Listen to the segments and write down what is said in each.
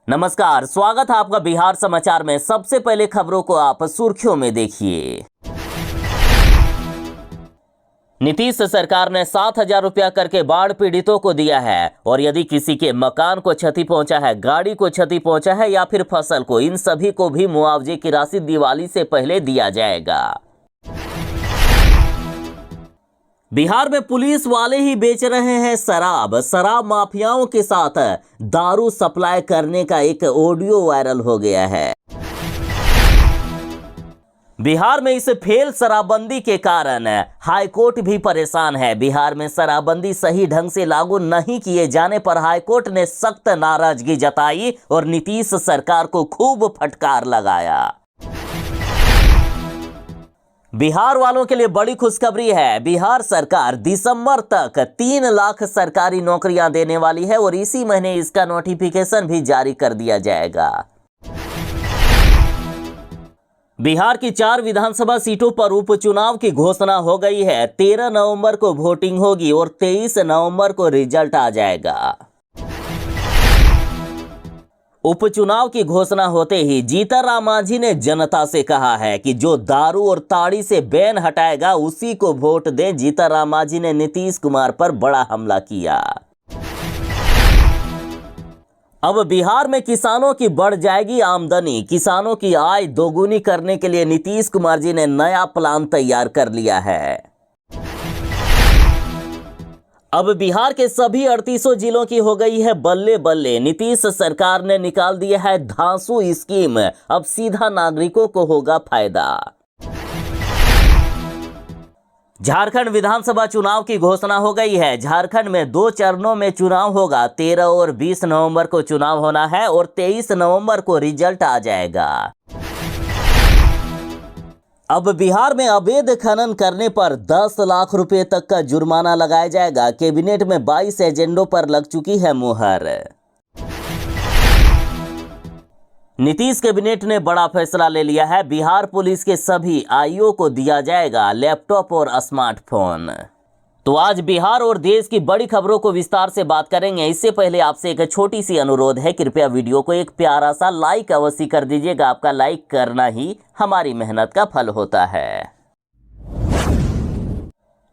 नमस्कार, स्वागत है आपका बिहार समाचार में। सबसे पहले खबरों को आप सुर्खियों में देखिए। नीतीश सरकार ने 7,000 रुपया करके बाढ़ पीड़ितों को दिया है और यदि किसी के मकान को क्षति पहुंचा है, गाड़ी को क्षति पहुंचा है या फिर फसल को, इन सभी को भी मुआवजे की राशि दिवाली से पहले दिया जाएगा। बिहार में पुलिस वाले ही बेच रहे हैं शराब माफियाओं के साथ दारू सप्लाई करने का एक ऑडियो वायरल हो गया है। बिहार में इस फेल शराबबंदी के कारण हाईकोर्ट भी परेशान है। बिहार में शराबबंदी सही ढंग से लागू नहीं किए जाने पर हाईकोर्ट ने सख्त नाराजगी जताई और नीतीश सरकार को खूब फटकार लगाया। बिहार वालों के लिए बड़ी खुशखबरी है। बिहार सरकार दिसंबर तक 3 लाख सरकारी नौकरियां देने वाली है और इसी महीने इसका नोटिफिकेशन भी जारी कर दिया जाएगा। बिहार की 4 विधानसभा सीटों पर उपचुनाव की घोषणा हो गई है। 13 नवंबर को वोटिंग होगी और 23 नवंबर को रिजल्ट आ जाएगा। उपचुनाव की घोषणा होते ही जीतनराम मांझी ने जनता से कहा है कि जो दारू और ताड़ी से बैन हटाएगा उसी को वोट दें। जीतनराम मांझी ने नीतीश कुमार पर बड़ा हमला किया। अब बिहार में किसानों की बढ़ जाएगी आमदनी। किसानों की आय दोगुनी करने के लिए नीतीश कुमार जी ने नया प्लान तैयार कर लिया है। अब बिहार के सभी 38 जिलों की हो गई है बल्ले बल्ले। नीतीश सरकार ने निकाल दिया है धांसू स्कीम। अब सीधा नागरिकों को होगा फायदा। झारखंड विधानसभा चुनाव की घोषणा हो गई है। झारखंड में 2 चरणों में चुनाव होगा। 13 और 20 नवंबर को चुनाव होना है और 23 नवंबर को रिजल्ट आ जाएगा। अब बिहार में अवैध खनन करने पर 10 लाख रुपए तक का जुर्माना लगाया जाएगा। कैबिनेट में 22 एजेंडों पर लग चुकी है मुहर। नीतीश कैबिनेट ने बड़ा फैसला ले लिया है। बिहार पुलिस के सभी आईओ को दिया जाएगा लैपटॉप और स्मार्टफोन। तो आज बिहार और देश की बड़ी खबरों को विस्तार से बात करेंगे। इससे पहले आपसे एक छोटी सी अनुरोध है, कृपया वीडियो को एक प्यारा सा लाइक अवश्य कर दीजिएगा। आपका लाइक करना ही हमारी मेहनत का फल होता है।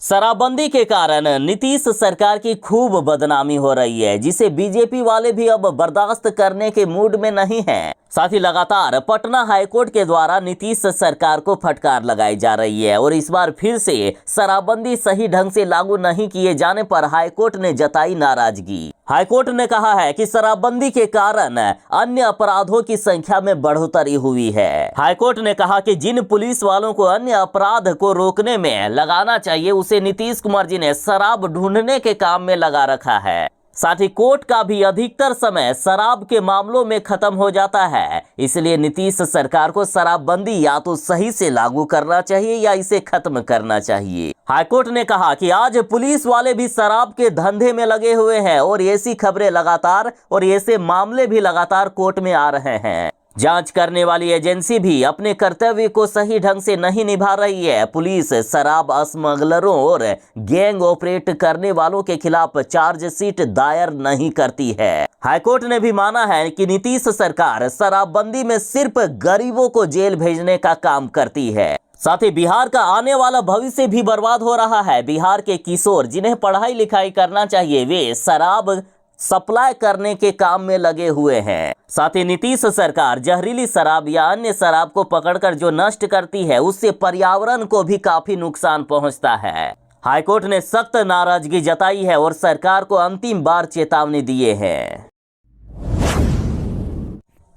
शराबबंदी के कारण नीतीश सरकार की खूब बदनामी हो रही है, जिसे बीजेपी वाले भी अब बर्दाश्त करने के मूड में नहीं हैं। साथ ही लगातार पटना हाईकोर्ट के द्वारा नीतीश सरकार को फटकार लगाई जा रही है और इस बार फिर से शराबबंदी सही ढंग से लागू नहीं किए जाने पर हाईकोर्ट ने जताई नाराजगी। हाईकोर्ट ने कहा है कि शराबबंदी के कारण अन्य अपराधों की संख्या में बढ़ोतरी हुई है। हाईकोर्ट ने कहा कि जिन पुलिस वालों को अन्य अपराध को रोकने में लगाना चाहिए उसे नीतीश कुमार जी ने शराब ढूंढने के काम में लगा रखा है। साथ ही कोर्ट का भी अधिकतर समय शराब के मामलों में खत्म हो जाता है। इसलिए नीतीश सरकार को शराबबंदी या तो सही से लागू करना चाहिए या इसे खत्म करना चाहिए। हाईकोर्ट ने कहा कि आज पुलिस वाले भी शराब के धंधे में लगे हुए हैं और ऐसी खबरें लगातार और ऐसे मामले भी लगातार कोर्ट में आ रहे हैं। जांच करने वाली एजेंसी भी अपने कर्तव्य को सही ढंग से नहीं निभा रही है। पुलिस शराब स्मगलरों और गैंग ऑपरेट करने वालों के खिलाफ चार्जशीट दायर नहीं करती है। हाईकोर्ट ने भी माना है कि नीतीश सरकार शराबबंदी में सिर्फ गरीबों को जेल भेजने का काम करती है। साथ ही बिहार का आने वाला भविष्य भी बर्बाद हो रहा है। बिहार के किशोर जिन्हें पढ़ाई लिखाई करना चाहिए वे शराब सप्लाई करने के काम में लगे हुए हैं। साथ ही नीतीश सरकार जहरीली शराब या अन्य शराब को पकड़कर जो नष्ट करती है उससे पर्यावरण को भी काफी नुकसान पहुंचता है। हाईकोर्ट ने सख्त नाराजगी जताई है और सरकार को अंतिम बार चेतावनी दिए हैं।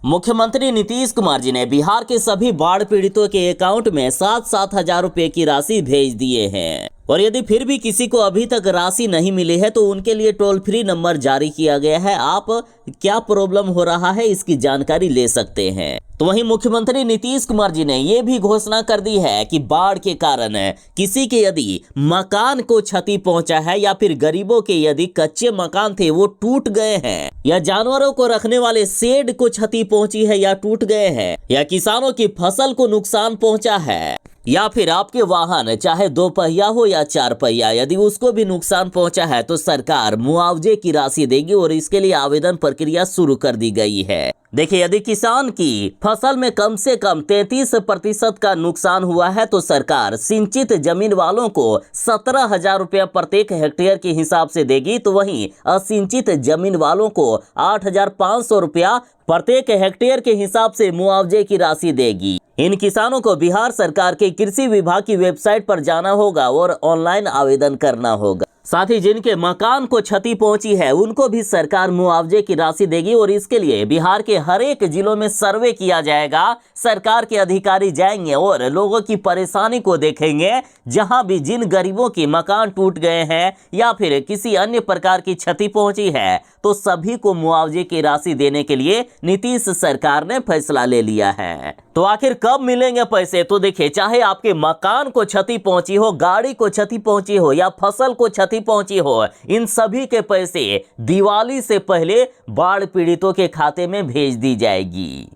मुख्यमंत्री नीतीश कुमार जी ने बिहार के सभी बाढ़ पीड़ितों के अकाउंट में 7-7 हजार रुपए की राशि भेज दिए हैं और यदि फिर भी किसी को अभी तक राशि नहीं मिली है तो उनके लिए टोल फ्री नंबर जारी किया गया है। आप क्या प्रॉब्लम हो रहा है इसकी जानकारी ले सकते हैं। तो वहीं मुख्यमंत्री नीतीश कुमार जी ने यह भी घोषणा कर दी है कि बाढ़ के कारण किसी के यदि मकान को क्षति पहुंचा है या फिर गरीबों के यदि कच्चे मकान थे वो टूट गए हैं या जानवरों को रखने वाले शेड को क्षति पहुंची है या टूट गए हैं या किसानों की फसल को नुकसान पहुंचा है या फिर आपके वाहन चाहे 2 पहिया हो या 4 पहिया, यदि उसको भी नुकसान पहुंचा है तो सरकार मुआवजे की राशि देगी और इसके लिए आवेदन प्रक्रिया शुरू कर दी गई है। देखिए, यदि किसान की फसल में कम से कम 33% का नुकसान हुआ है तो सरकार सिंचित जमीन वालों को 17,000 रुपया प्रत्येक हेक्टेयर के हिसाब से देगी, तो वहीं असिंचित जमीन वालों को 8,500 रुपया प्रत्येक हेक्टेयर के हिसाब से मुआवजे की राशि देगी। इन किसानों को बिहार सरकार के कृषि विभाग की वेबसाइट पर जाना होगा और ऑनलाइन आवेदन करना होगा। साथ ही जिनके मकान को क्षति पहुंची है उनको भी सरकार मुआवजे की राशि देगी और इसके लिए बिहार के हर एक जिलों में सर्वे किया जाएगा। सरकार के अधिकारी जाएंगे और लोगों की परेशानी को देखेंगे। जहां भी जिन गरीबों के मकान टूट गए हैं या फिर किसी अन्य प्रकार की क्षति पहुंची है तो सभी को मुआवजे की राशि देने के लिए नीतीश सरकार ने फैसला ले लिया है। तो आखिर कब मिलेंगे पैसे? तो देखिए, चाहे आपके मकान को क्षति पहुंची हो, गाड़ी को क्षति पहुंची हो या फसल को क्षति पहुंची हो, इन सभी के पैसे दिवाली से पहले बाढ़ पीड़ितों के खाते में भेज दी जाएगी।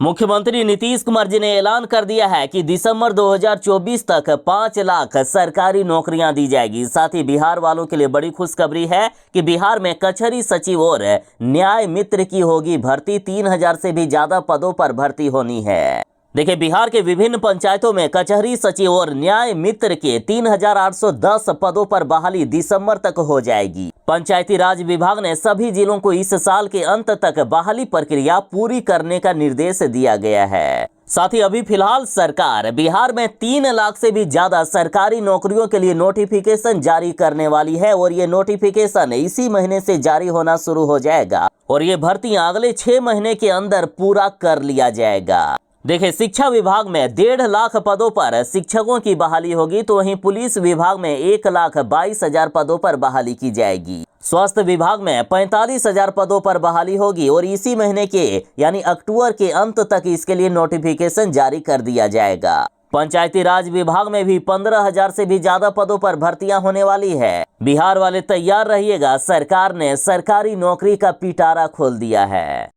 मुख्यमंत्री नीतीश कुमार जी ने ऐलान कर दिया है कि दिसंबर 2024 तक 5 लाख सरकारी नौकरियां दी जाएगी। साथ ही बिहार वालों के लिए बड़ी खुशखबरी है कि बिहार में कचहरी सचिव और न्याय मित्र की होगी भर्ती। 3,000 से भी ज्यादा पदों पर भर्ती होनी है। देखिए, बिहार के विभिन्न पंचायतों में कचहरी सचिव और न्याय मित्र के 3,810 पदों पर बहाली दिसंबर तक हो जाएगी। पंचायती राज विभाग ने सभी जिलों को इस साल के अंत तक बहाली प्रक्रिया पूरी करने का निर्देश दिया गया है। साथ ही अभी फिलहाल सरकार बिहार में 3 लाख से भी ज्यादा सरकारी नौकरियों के लिए नोटिफिकेशन जारी करने वाली है और ये नोटिफिकेशन इसी महीने से जारी होना शुरू हो जाएगा और ये भर्तियां अगले 6 महीने के अंदर पूरा कर लिया जाएगा। देखिए, शिक्षा विभाग में 1.5 लाख पदों पर शिक्षकों की बहाली होगी, तो वहीं पुलिस विभाग में 1,22,000 पदों पर बहाली की जाएगी। स्वास्थ्य विभाग में 45,000 पदों पर बहाली होगी और इसी महीने के यानी अक्टूबर के अंत तक इसके लिए नोटिफिकेशन जारी कर दिया जाएगा। पंचायती राज विभाग में भी 15,000 से भी ज्यादा पदों पर भर्तियां होने वाली है। बिहार वाले तैयार रहिएगा, सरकार ने सरकारी नौकरी का पिटारा खोल दिया है।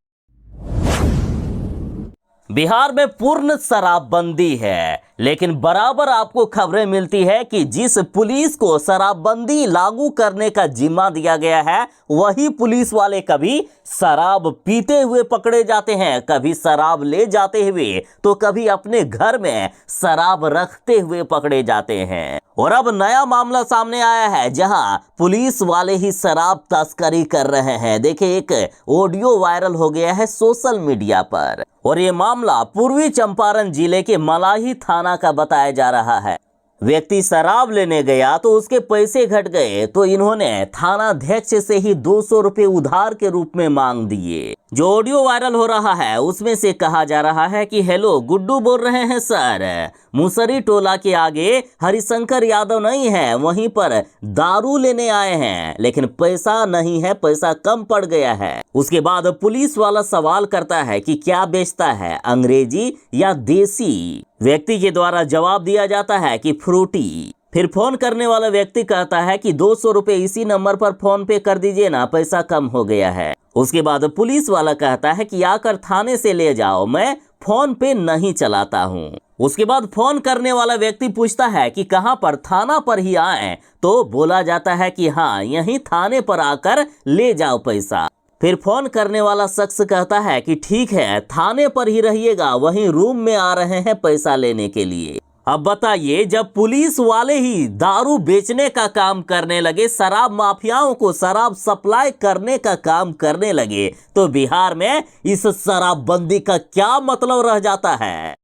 बिहार में पूर्ण शराबबंदी है, लेकिन बराबर आपको खबरें मिलती है कि जिस पुलिस को शराबबंदी लागू करने का जिम्मा दिया गया है वही पुलिस वाले कभी शराब पीते हुए पकड़े जाते हैं, कभी शराब ले जाते हुए तो कभी अपने घर में शराब रखते हुए पकड़े जाते हैं। और अब नया मामला सामने आया है जहां पुलिस वाले ही शराब तस्करी कर रहे हैं। देखिए, एक ऑडियो वायरल हो गया है सोशल मीडिया पर और ये मामला पूर्वी चंपारण जिले के मलाही थाना का बताया जा रहा है। व्यक्ति शराब लेने गया तो उसके पैसे घट गए तो इन्होंने थानाध्यक्ष से ही 200 रुपए उधार के रूप में मांग दिए। जो ऑडियो वायरल हो रहा है उसमें से कहा जा रहा है कि हेलो गुड्डू बोल रहे हैं सर, मुसरी टोला के आगे हरिशंकर यादव नहीं है, वहीं पर दारू लेने आए हैं लेकिन पैसा नहीं है, पैसा कम पड़ गया है। उसके बाद पुलिस वाला सवाल करता है कि क्या बेचता है, अंग्रेजी या देसी? व्यक्ति के द्वारा जवाब दिया जाता है कि फ्रूटी। फिर फोन करने वाला व्यक्ति कहता है कि 200 रुपए इसी नंबर पर फोन पे कर दीजिए ना, पैसा कम हो गया है। उसके बाद पुलिस वाला कहता है कि आकर थाने से ले जाओ, मैं फोन पे नहीं चलाता हूँ। उसके बाद फोन करने वाला व्यक्ति पूछता है कि कहाँ पर, थाना पर ही आए? तो बोला जाता है कि हाँ, यहीं थाने पर आकर ले जाओ पैसा। फिर फोन करने वाला शख्स कहता है कि ठीक है, थाने पर ही रहिएगा, वहीं रूम में आ रहे हैं पैसा लेने के लिए। अब बताइए, जब पुलिस वाले ही दारू बेचने का काम करने लगे, शराब माफियाओं को शराब सप्लाई करने का काम करने लगे, तो बिहार में इस शराबबंदी का क्या मतलब रह जाता है?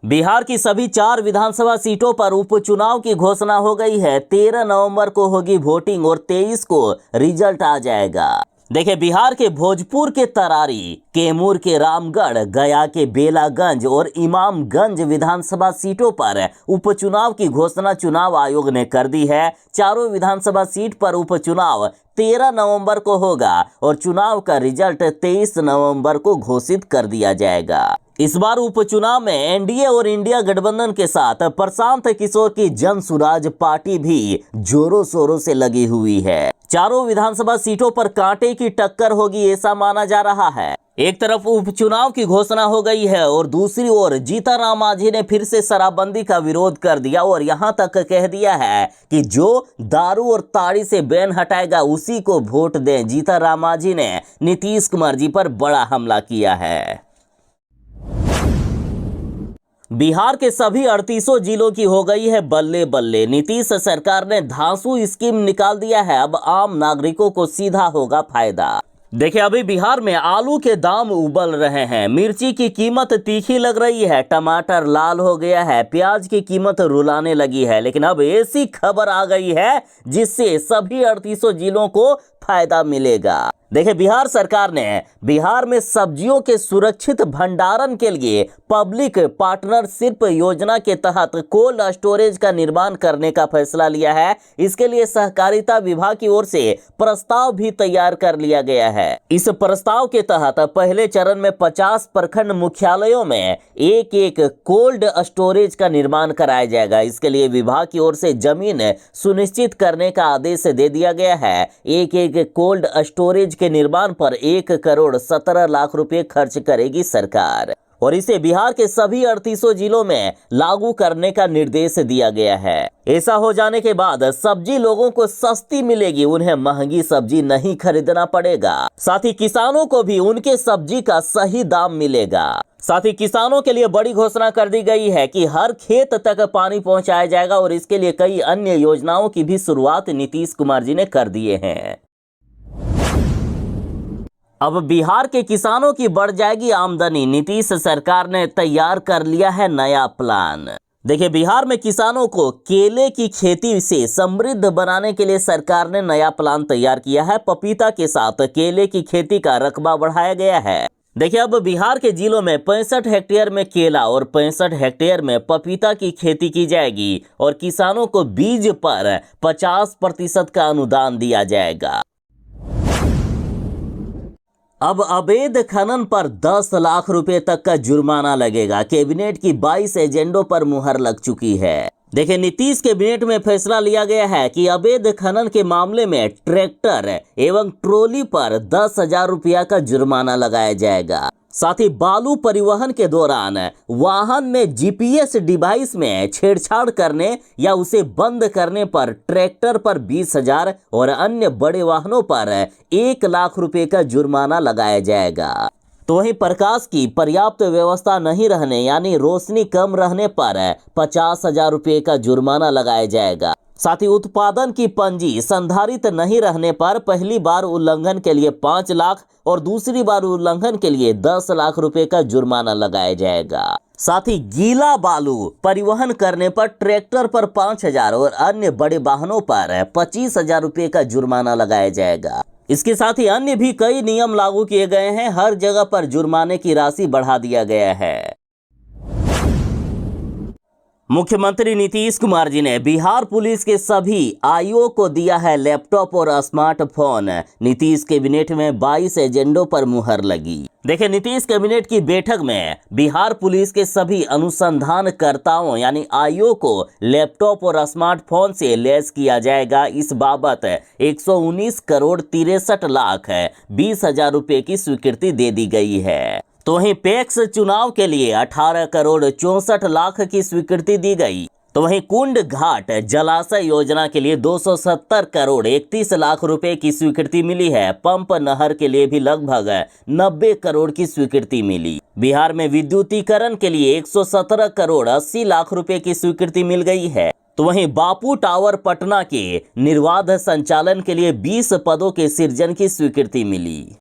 बिहार की सभी 4 विधानसभा सीटों पर उपचुनाव की घोषणा हो गई है। 13 नवंबर को होगी वोटिंग और 23 को रिजल्ट आ जाएगा। देखिए, बिहार के भोजपुर के तरारी, कैमूर के रामगढ़, गया के बेलागंज और इमामगंज विधानसभा सीटों पर उपचुनाव की घोषणा चुनाव आयोग ने कर दी है। चारों विधानसभा सीट पर उपचुनाव 13 नवंबर को होगा और चुनाव का रिजल्ट 23 नवंबर को घोषित कर दिया जाएगा। इस बार उपचुनाव में एनडीए और इंडिया गठबंधन के साथ प्रशांत किशोर की जन सुराज पार्टी भी जोरों शोरों से लगी हुई है। चारों विधानसभा सीटों पर कांटे की टक्कर होगी, ऐसा माना जा रहा है। एक तरफ उपचुनाव की घोषणा हो गई है और दूसरी ओर जीतन मांझी ने फिर से शराबबंदी का विरोध कर दिया और यहां तक कह दिया है कि जो दारू और ताड़ी से बैन हटाएगा उसी को वोट दें। जीतन मांझी ने नीतीश कुमार जी पर बड़ा हमला किया है। बिहार के सभी 38 जिलों की हो गई है बल्ले बल्ले। नीतीश सरकार ने धांसू स्कीम निकाल दिया है, अब आम नागरिकों को सीधा होगा फायदा। देखिए, अभी बिहार में आलू के दाम उबल रहे हैं, मिर्ची की कीमत तीखी लग रही है, टमाटर लाल हो गया है, प्याज की कीमत रुलाने लगी है। लेकिन अब ऐसी खबर आ गई है जिससे सभी 38 जिलों को फायदा मिलेगा। देखिए, बिहार सरकार ने बिहार में सब्जियों के सुरक्षित भंडारण के लिए पब्लिक पार्टनरशिप योजना के तहत कोल्ड स्टोरेज का निर्माण करने का फैसला लिया है। इसके लिए सहकारिता विभाग की ओर से प्रस्ताव भी तैयार कर लिया गया है। इस प्रस्ताव के तहत पहले चरण में 50 प्रखंड मुख्यालयों में एक एक कोल्ड स्टोरेज का निर्माण कराया जाएगा। इसके लिए विभाग की ओर से जमीन सुनिश्चित करने का आदेश दे दिया गया है। एक एक कोल्ड स्टोरेज के निर्माण पर 1 करोड़ 17 लाख रुपए खर्च करेगी सरकार और इसे बिहार के सभी 38 जिलों में लागू करने का निर्देश दिया गया है। ऐसा हो जाने के बाद सब्जी लोगों को सस्ती मिलेगी, उन्हें महंगी सब्जी नहीं खरीदना पड़ेगा। साथ ही किसानों को भी उनके सब्जी का सही दाम मिलेगा। साथ ही किसानों के लिए बड़ी घोषणा कर दी गई है कि हर खेत तक पानी पहुंचाया जाएगा और इसके लिए कई अन्य योजनाओं की भी शुरुआत नीतीश कुमार जी ने कर दिए हैं। अब बिहार के किसानों की बढ़ जाएगी आमदनी, नीतीश सरकार ने तैयार कर लिया है नया प्लान। देखिए, बिहार में किसानों को केले की खेती से समृद्ध बनाने के लिए सरकार ने नया प्लान तैयार किया है। पपीता के साथ केले की खेती का रकबा बढ़ाया गया है। देखिए, अब बिहार के जिलों में 65 हेक्टेयर में केला और 65 हेक्टेयर में पपीता की खेती की जाएगी और किसानों को बीज पर 50% का अनुदान दिया जाएगा। अब अवैध खनन पर 10 लाख रुपए तक का जुर्माना लगेगा। कैबिनेट की 22 एजेंडों पर मुहर लग चुकी है। देखिए, नीतीश कैबिनेट में फैसला लिया गया है कि अवैध खनन के मामले में ट्रैक्टर एवं ट्रॉली पर 10,000 रुपया का जुर्माना लगाया जाएगा। साथ ही बालू परिवहन के दौरान वाहन में जीपीएस डिवाइस में छेड़छाड़ करने या उसे बंद करने पर ट्रैक्टर पर 20,000 और अन्य बड़े वाहनों पर 1 लाख रुपए का जुर्माना लगाया जाएगा। तो वहीं प्रकाश की पर्याप्त व्यवस्था नहीं रहने यानी रोशनी कम रहने पर 50,000 रुपए का जुर्माना लगाया जाएगा। साथ ही उत्पादन की पंजी संधारित नहीं रहने पर पहली बार उल्लंघन के लिए 5 लाख और दूसरी बार उल्लंघन के लिए 10 लाख रुपए का जुर्माना लगाया जाएगा। साथ ही गीला बालू परिवहन करने पर ट्रैक्टर पर 5,000 और अन्य बड़े वाहनों पर 25,000 रुपए का जुर्माना लगाया जाएगा। इसके साथ ही अन्य भी कई नियम लागू किए गए हैं। हर जगह पर जुर्माने की राशि बढ़ा दिया गया है। मुख्यमंत्री नीतीश कुमार जी ने बिहार पुलिस के सभी आईओ को दिया है लैपटॉप और स्मार्टफोन। नीतीश कैबिनेट में 22 एजेंडों पर मुहर लगी। देखिए, नीतीश कैबिनेट की बैठक में बिहार पुलिस के सभी अनुसंधानकर्ताओं यानी आईओ को लैपटॉप और स्मार्टफोन से लैस किया जाएगा। इस बाबत 119 करोड़ 63 लाख 20,000 रुपए की स्वीकृति दे दी गई है। तो वहीं पैक्स चुनाव के लिए 18 करोड़ 64 लाख की स्वीकृति दी गई। तो वहीं कुंड घाट जलाशय योजना के लिए 270 करोड़ 31 लाख रुपए की स्वीकृति मिली है। पंप नहर के लिए भी लगभग 90 करोड़ की स्वीकृति मिली। बिहार में विद्युतीकरण के लिए 117 करोड़ 80 लाख रुपए की स्वीकृति मिल गई है। तो वहीं बापू टावर पटना के निर्बाध संचालन के लिए 20 पदों के सृजन की स्वीकृति मिली।